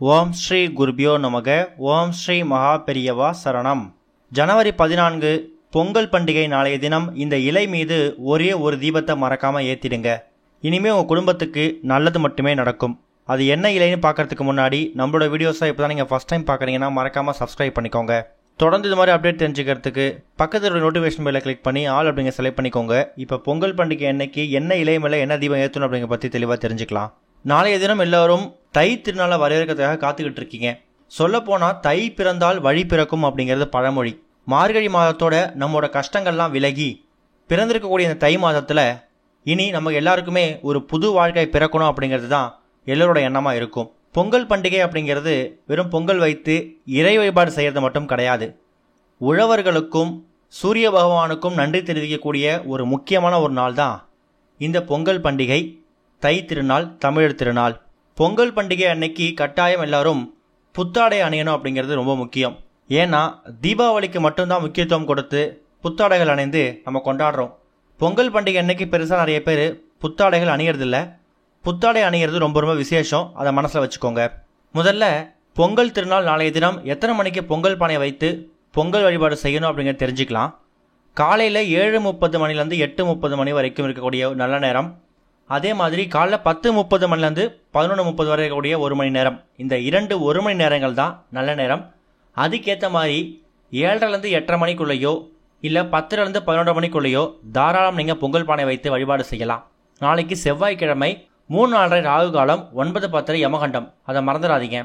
ஓம் ஸ்ரீ குருபியோ நமக. ஓம் ஸ்ரீ மகா பெரியவா சரணம். ஜனவரி 14 பொங்கல் பண்டிகை நாளைய தினம் இந்த இலை மீது ஒரே ஒரு தீபத்தை மறக்காம ஏத்திடுங்க. இனிமே உங்க குடும்பத்துக்கு நல்லது மட்டுமே நடக்கும். அது என்ன இலைன்னு பார்க்கறதுக்கு முன்னாடி நம்மளோட வீடியோஸை இப்போ தான் நீங்கள் ஃபஸ்ட் டைம் பார்க்குறீங்கன்னா மறக்காமல் சப்ஸ்கிரைப் பண்ணிக்கோங்க. தொடர்ந்து இது மாதிரி அப்டேட் தெரிஞ்சுக்கிறதுக்கு பக்கத்தில் நோட்டிஃபிகேஷன் பெல்லை கிளிக் பண்ணி ஆல் அப்படிங்க செலக்ட் பண்ணிக்கோங்க. இப்போ பொங்கல் பண்டிகை அன்னைக்கு என்ன இலை மேலே என்ன தீபம் ஏற்றணும் அப்படிங்கிற பற்றி தெளிவாக தெரிஞ்சுக்கலாம். நாளைய தினம் எல்லாரும் தை திருநாளை வரவேற்கிறதுக்காக காத்துக்கிட்டு இருக்கீங்க. சொல்லப்போனால் தை பிறந்தால் வழி பிறக்கும் அப்படிங்கிறது பழமொழி. மார்கழி மாதத்தோட நம்மளோட கஷ்டங்கள்லாம் விலகி பிறந்திருக்கக்கூடிய இந்த தை மாதத்தில் இனி நம்ம எல்லாருக்குமே ஒரு புது வாழ்க்கை பிறக்கணும் அப்படிங்கிறது தான் எல்லோரோட எண்ணமாக இருக்கும். பொங்கல் பண்டிகை அப்படிங்கிறது வெறும் பொங்கல் வைத்து இறை வழிபாடு செய்கிறது மட்டும் கிடையாது. உழவர்களுக்கும் சூரிய பகவானுக்கும் நன்றி தெரிவிக்கக்கூடிய ஒரு முக்கியமான ஒரு நாள் தான் இந்த பொங்கல் பண்டிகை, தை திருநாள், தமிழர் திருநாள். பொங்கல் பண்டிகை அன்னைக்கு கட்டாயம் எல்லாரும் புத்தாடை அணியணும் அப்படிங்கிறது ரொம்ப முக்கியம். ஏன்னா தீபாவளிக்கு மட்டும்தான் முக்கியத்துவம் கொடுத்து புத்தாடைகள் அணிந்து நம்ம கொண்டாடுறோம். பொங்கல் பண்டிகை அன்னைக்கு பெருசாக நிறைய பேர் புத்தாடைகள் அணியறதில்ல. புத்தாடை அணிகிறது ரொம்ப ரொம்ப விசேஷம், அதை மனசில் வச்சுக்கோங்க. முதல்ல பொங்கல் திருநாள் நாளைய தினம் எத்தனை மணிக்கு பொங்கல் பானையை வைத்து பொங்கல் வழிபாடு செய்யணும் அப்படிங்கிறத தெரிஞ்சுக்கலாம். காலையில் 7:30 மணிலேருந்து 8:30 மணி வரைக்கும் இருக்கக்கூடிய நல்ல நேரம். அதே மாதிரி காலைல 10:30 மணிலேருந்து 11:30 வரை இருக்கக்கூடிய 1 மணி நேரம். இந்த 2 1 மணி நேரங்கள் தான் நல்ல நேரம். அதுக்கேற்ற மாதிரி 7:30 8:30 மணிக்குள்ளேயோ இல்லை 10:00 11 மணிக்குள்ளேயோ தாராளம் நீங்கள் பொங்கல் பானை வைத்து வழிபாடு செய்யலாம். நாளைக்கு செவ்வாய்க்கிழமை 3:30 ராகு காலம், 9:10 யமகண்டம், அதை மறந்துடாதீங்க.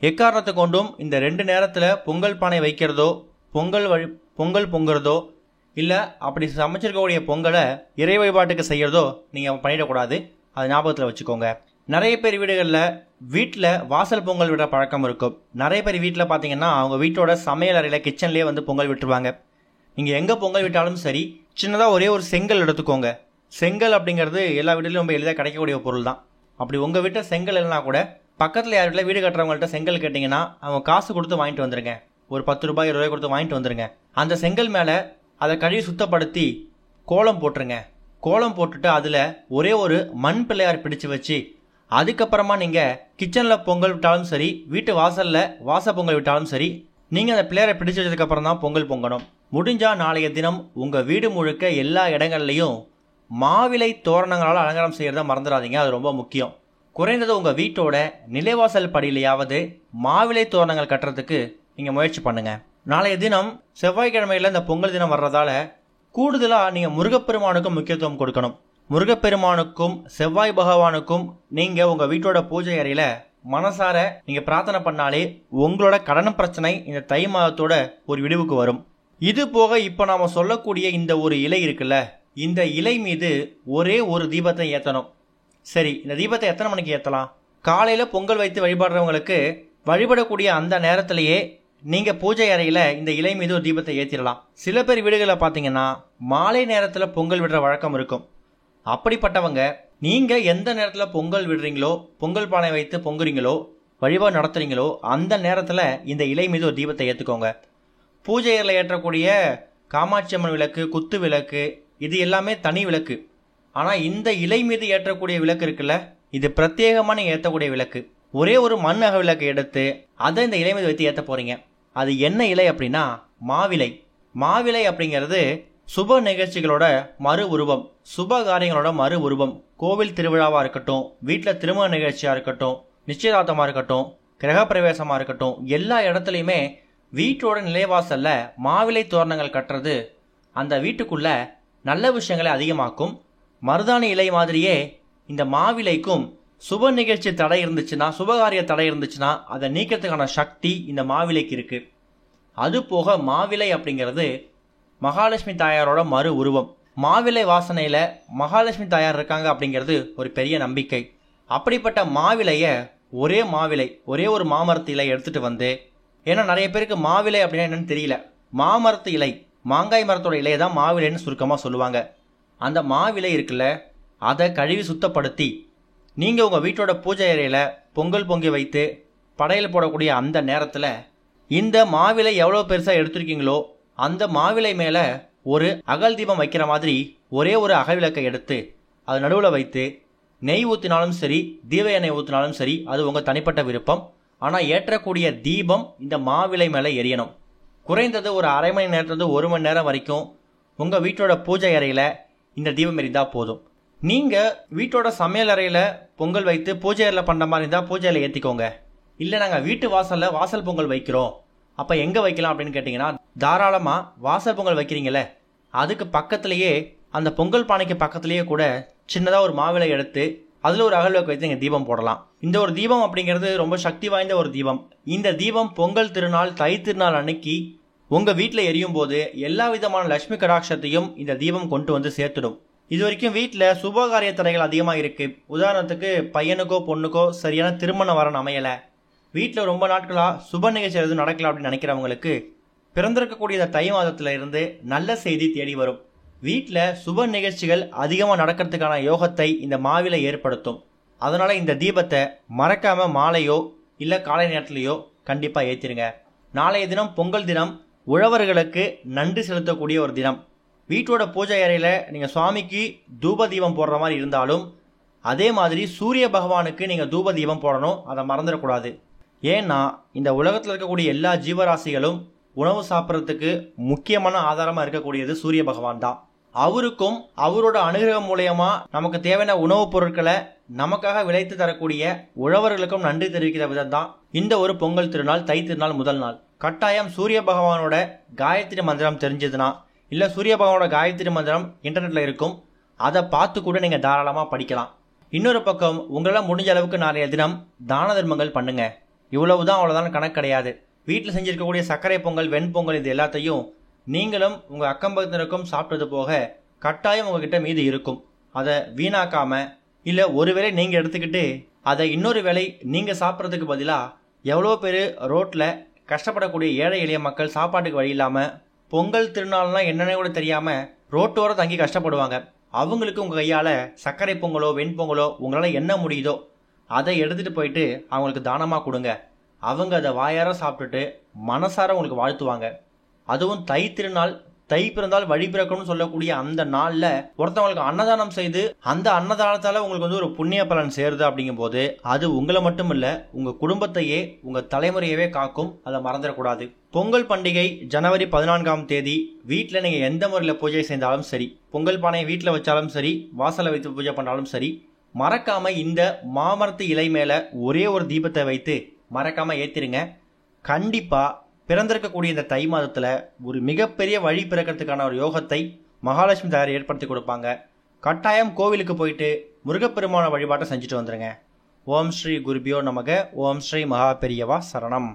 எக்காரணத்தை கொண்டும் இந்த 2 நேரத்தில் பொங்கல் பானை வைக்கிறதோ பொங்கல் பொங்குறதோ இல்லை அப்படி சமைச்சிருக்கக்கூடிய பொங்கலை இறை வழிபாட்டுக்கு செய்கிறதோ நீங்கள் பண்ணிடக்கூடாது. அதை ஞாபகத்தில் வச்சுக்கோங்க. நிறைய பேர் வீட்டில் வாசல் பொங்கல் விடுற பழக்கம் இருக்கும். நிறைய பேர் வீட்டில் பார்த்தீங்கன்னா அவங்க வீட்டோட சமையல் அறையில் கிச்சன்லேயே வந்து பொங்கல் விட்டுருவாங்க. நீங்கள் எங்கே பொங்கல் விட்டாலும் சரி, சின்னதாக ஒரே ஒரு செங்கல் எடுத்துக்கோங்க. செங்கல் அப்படிங்கிறது எல்லா வீட்டிலையும் ரொம்ப எளிதாக கிடைக்கக்கூடிய பொருள் தான். அப்படி உங்கள் வீட்டில் செங்கல் இல்லைனா கூட பக்கத்தில் யார் வீட்டில் வீடு கட்டுறவங்கள்ட்ட செங்கல் கேட்டிங்கன்னா அவங்க காசு கொடுத்து வாங்கிட்டு வந்துருங்க. ஒரு 10 ரூபாய் 20 ரூபாய் கொடுத்து வாங்கிட்டு வந்துருங்க. அந்த செங்கல் மேலே அதை கழுவி சுத்தப்படுத்தி கோலம் போட்டுருங்க. கோலம் போட்டுட்டு அதில் ஒரே ஒரு மண் பிள்ளையார் பிடிச்சு வச்சு அதுக்கப்புறமா நீங்கள் கிச்சனில் பொங்கல் விட்டாலும் சரி, வீட்டு வாசலில் பொங்கல் விட்டாலும் சரி, நீங்கள் அந்த பிள்ளையாரை பிடிச்சி வச்சதுக்கப்புறம் தான் பொங்கல் பொங்கணும். முடிஞ்சால் நாளைய தினம் உங்கள் வீடு முழுக்க எல்லா இடங்கள்லையும் மாவிலை தோரணங்களால் அலங்காரம் செய்கிறத மறந்துடாதீங்க. அது ரொம்ப முக்கியம். குறைந்தது உங்கள் வீட்டோட நிலைவாசல் படியிலையாவது மாவிலை தோரணங்கள் கட்டுறதுக்கு நீங்கள் முயற்சி பண்ணுங்கள். நாளைய தினம் செவ்வாய்க்கிழமையில் இந்த பொங்கல் தினம் வர்றதால கூடுதலாக நீங்கள் முருகப்பெருமானுக்கும் முக்கியத்துவம் கொடுக்கணும். முருகப்பெருமானுக்கும் செவ்வாய் பகவானுக்கும் நீங்கள் உங்கள் வீட்டோட பூஜை அறையில் மனசார நீங்கள் பிரார்த்தனை பண்ணாலே உங்களோட கடன் பிரச்சனை இந்த தை மாதத்தோட ஒரு விடிவுக்கு வரும். இது போக இப்போ நாம் சொல்லக்கூடிய இந்த ஒரு இலை இருக்குல்ல, இந்த இலை மீது ஒரே ஒரு தீபத்தை ஏற்றணும். சரி, இந்த தீபத்தை எத்தனை மணிக்கு ஏற்றலாம்? காலையில் பொங்கல் வைத்து வழிபடுறவங்களுக்கு வழிபடக்கூடிய அந்த நேரத்திலேயே நீங்கள் பூஜை அறையில் இந்த இலை மீது ஒரு தீபத்தை ஏற்றிடலாம். சில பேர் வீடுகளில் பார்த்தீங்கன்னா மாலை நேரத்தில் பொங்கல் விடுற வழக்கம் இருக்கும். அப்படிப்பட்டவங்க நீங்கள் எந்த நேரத்தில் பொங்கல் விடுறீங்களோ, பொங்கல் பானை வைத்து பொங்குறீங்களோ, வழிபாடு நடத்துறீங்களோ அந்த நேரத்தில் இந்த இலை மீது ஒரு தீபத்தை ஏற்றுக்கோங்க. பூஜை அறையில் ஏற்றக்கூடிய காமாட்சி அம்மன் விளக்கு, குத்து விளக்கு, இது எல்லாமே தனி விளக்கு. ஆனால் இந்த இலை மீது ஏற்றக்கூடிய விளக்கு இருக்குல்ல, இது பிரத்யேகமாக நீங்கள் ஏற்றக்கூடிய விளக்கு. ஒரே ஒரு மண் அக விளக்கு எடுத்து அதை இந்த இலை மீது வைத்து ஏற்ற போகிறீங்க. அது என்ன இலை அப்படின்னா மாவிலை. மாவிலை அப்படிங்கிறது சுப நிகழ்ச்சிகளோட மறு உருவம், சுப காரியங்களோட மறு உருவம். கோவில் திருவிழாவாக இருக்கட்டும், வீட்டில் திருமண நிகழ்ச்சியாக இருக்கட்டும், நிச்சயதார்த்தமாக இருக்கட்டும், கிரகப்பிரவேசமாக இருக்கட்டும், எல்லா இடத்துலையுமே வீட்டோட நிலைவாசல்ல மாவிலை தோரணங்கள் கட்டுறது அந்த வீட்டுக்குள்ள நல்ல விஷயங்களை அதிகமாக்கும். மருதாணி இலை மாதிரியே இந்த மாவிலைக்கும் சுப நிகழ்ச்சி தடை இருந்துச்சுன்னா, சுபகாரிய தடை இருந்துச்சுன்னா அதை நீக்கிறதுக்கான சக்தி இந்த மாவிலைக்கு இருக்கு. அது போக மாவிலை அப்படிங்கிறது மகாலட்சுமி தாயாரோட மறு உருவம். மாவிலை வாசனையில மகாலட்சுமி தாயார் இருக்காங்க அப்படிங்கிறது ஒரு பெரிய நம்பிக்கை. அப்படிப்பட்ட மாவிலையை ஒரே ஒரு மாமரத்து இலை எடுத்துட்டு வந்து, ஏன்னா நிறைய பேருக்கு மாவிலை அப்படின்னா என்னன்னு தெரியல. மாமரத்து இலை, மாங்காய் மரத்தோட இலையை தான் மாவிலைன்னு சுருக்கமாக சொல்லுவாங்க. அந்த மாவிலை இருக்குல்ல, அதை கழுவி சுத்தப்படுத்தி நீங்கள் உங்கள் வீட்டோட பூஜை அறையில் பொங்கல் பொங்கி வைத்து படையில் போடக்கூடிய அந்த நேரத்தில் இந்த மாவிலை எவ்வளோ பெருசாக எடுத்துருக்கீங்களோ அந்த மாவிலை மேலே ஒரு அகல் தீபம் வைக்கிற மாதிரி ஒரே ஒரு அகவிளக்கை எடுத்து அது நடுவில் வைத்து நெய் ஊற்றினாலும் சரி, தீப எண்ணெய் ஊற்றினாலும் சரி, அது உங்கள் தனிப்பட்ட விருப்பம். ஆனால் ஏற்றக்கூடிய தீபம் இந்த மாவிலை மேலே எரியணும். குறைந்தது ஒரு அரை மணி நேரத்துலேருந்து 1 மணி நேரம் வரைக்கும் உங்கள் வீட்டோட பூஜை அறையில் இந்த தீபம் எரிந்தால் போதும். நீங்கள் வீட்டோட சமையல் அறையில் பொங்கல் வைத்து பூஜை அறையில் பண்ணுற மாதிரி இருந்தால் பூஜை அறையில் ஏற்றிக்கோங்க. இல்லை நாங்கள் வீட்டு வாசலில் வாசல் பொங்கல் வைக்கிறோம், அப்போ எங்கே வைக்கலாம் அப்படின்னு கேட்டிங்கன்னா, தாராளமாக வாசல் பொங்கல் வைக்கிறீங்களே அதுக்கு பக்கத்துலேயே அந்த பொங்கல் பானைக்கு பக்கத்துலேயே கூட சின்னதாக ஒரு மாவிலை எடுத்து அதில் ஒரு அகல்விளக்கு வைத்து நீங்கள் தீபம் போடலாம். இந்த ஒரு தீபம் அப்படிங்கிறது ரொம்ப சக்தி வாய்ந்த ஒரு தீபம். இந்த தீபம் பொங்கல் திருநாள், தை திருநாள் அன்னைக்கு உங்கள் வீட்டில் எரியும் போது எல்லா விதமான லட்சுமி கடாட்சத்தையும் இந்த தீபம் கொண்டு வந்து சேர்த்துடும். இது வரைக்கும் வீட்டில் சுபகாரிய தடைகள் அதிகமாக இருக்குது. உதாரணத்துக்கு பையனுக்கோ பொண்ணுக்கோ சரியான திருமண வரன் அமையலை, வீட்டில் ரொம்ப நாட்களாக சுப நிகழ்ச்சி எதுவும் நடக்கல அப்படின்னு நினைக்கிறவங்களுக்கு பிறந்திருக்கக்கூடிய இந்த தை மாதத்தில் இருந்து நல்ல செய்தி தேடி வரும். வீட்டில் சுப நிகழ்ச்சிகள் அதிகமாக நடக்கிறதுக்கான யோகத்தை இந்த மாவிலை ஏற்படுத்தும். அதனால் இந்த தீபத்தை மறக்காமல் மாலையோ இல்லை காலை நேரத்துலையோ கண்டிப்பாக ஏற்றிருங்க. நாளைய தினம் பொங்கல் தினம், உழவர்களுக்கு நன்றி செலுத்தக்கூடிய ஒரு தினம். வீட்டோட பூஜை அறையில் நீங்கள் சுவாமிக்கு தூப தீபம் போடுற மாதிரி இருந்தாலும் அதே மாதிரி சூரிய பகவானுக்கு நீங்கள் தூப தீபம் போடணும், அதை மறந்துடக்கூடாது. ஏன்னா இந்த உலகத்தில் இருக்கக்கூடிய எல்லா ஜீவராசிகளும் உணவு சாப்பிட்றதுக்கு முக்கியமான ஆதாரமாக இருக்கக்கூடியது சூரிய பகவான் தான். அவருக்கும் அவரோட அனுகிரகம் மூலயமா நமக்கு தேவையான உணவுப் பொருட்களை நமக்காக விளைத்து தரக்கூடிய உழவர்களுக்கும் நன்றி தெரிவிக்கிற விதம் தான் இந்த ஒரு பொங்கல் திருநாள், தை திருநாள் முதல் நாள். கட்டாயம் சூரிய பகவானோட காயத்ரி மந்திரம் தெரிஞ்சதுன்னா, இல்லை சூரிய பகவானோட காயத்ரி மந்திரம் இன்டர்நெட்டில் இருக்கும், அதை பார்த்து கூட நீங்கள் தாராளமாக படிக்கலாம். இன்னொரு பக்கம் உங்களால் முடிஞ்ச அளவுக்கு நாளைய தினம் தான தர்மங்கள் பண்ணுங்க. இவ்வளவுதான், அவ்வளோதான் கணக்கு கிடையாது. வீட்டில் செஞ்சுருக்கக்கூடிய சர்க்கரை பொங்கல், வெண்பொங்கல் இது எல்லாத்தையும் நீங்களும் உங்கள் அக்கம்பக்கத்தினருக்கும் சாப்பிட்டது போக கட்டாயம் உங்ககிட்ட மீது இருக்கும். அதை வீணாக்காமல், இல்லை ஒரு வேளை நீங்கள் எடுத்துக்கிட்டு அதை இன்னொரு வேளை நீங்கள் சாப்பிட்றதுக்கு பதிலாக எவ்வளோ பேர் ரோட்டில் கஷ்டப்படக்கூடிய ஏழை எளிய மக்கள் சாப்பாட்டுக்கு வழி இல்லாமல் பொங்கல் திருநாள்லாம் என்னென்ன கூட தெரியாமல் ரோட்டோரம் தங்கி கஷ்டப்படுவாங்க. அவங்களுக்கு உங்கள் கையால் சர்க்கரை பொங்கலோ வெண்பொங்கலோ உங்களால் என்ன முடியுதோ அதை எடுத்துகிட்டு போயிட்டு அவங்களுக்கு தானமாக கொடுங்க. அவங்க அதை வாயார சாப்பிட்டுட்டு மனசார உங்களுக்கு வாழ்த்துவாங்க. அதுவும் தை திருநாள், தை பிறந்தால் வழி பிறக்கணும்னு சொல்லக்கூடிய அந்த நாளில் ஒருத்தவங்களுக்கு அன்னதானம் செய்து அந்த அன்னதானத்தால் உங்களுக்கு ஒரு புண்ணிய பலன் சேருது அப்படிங்கும்போது அது உங்களை மட்டும் இல்லை, உங்கள் குடும்பத்தையே, உங்கள் தலைமுறையவே காக்கும். அதை மறந்துடக்கூடாது. பொங்கல் பண்டிகை ஜனவரி 14ஆம் தேதி வீட்டில் நீங்கள் எந்த முறையில் பூஜை செய்தாலும் சரி, பொங்கல் பானையை வீட்டில் வச்சாலும் சரி, வாசலை வைத்து பூஜை பண்ணாலும் சரி, மறக்காமல் இந்த மாமரத்து இலை மேலே ஒரே ஒரு தீபத்தை வைத்து மறக்காமல் ஏற்றிருங்க. கண்டிப்பாக பிறந்திருக்கக்கூடிய இந்த தை மாதத்தில் ஒரு மிகப்பெரிய வழி பிறக்கிறதுக்கான ஒரு யோகத்தை மகாலட்சுமி தாயார் ஏற்படுத்தி கொடுப்பாங்க. கட்டாயம் கோவிலுக்கு போயிட்டு முருகப்பெருமான வழிபாட்டை செஞ்சுட்டு வந்துடுங்க. ஓம் ஸ்ரீ குருபியோ நமக. ஓம் ஸ்ரீ மகா பெரியவா சரணம்.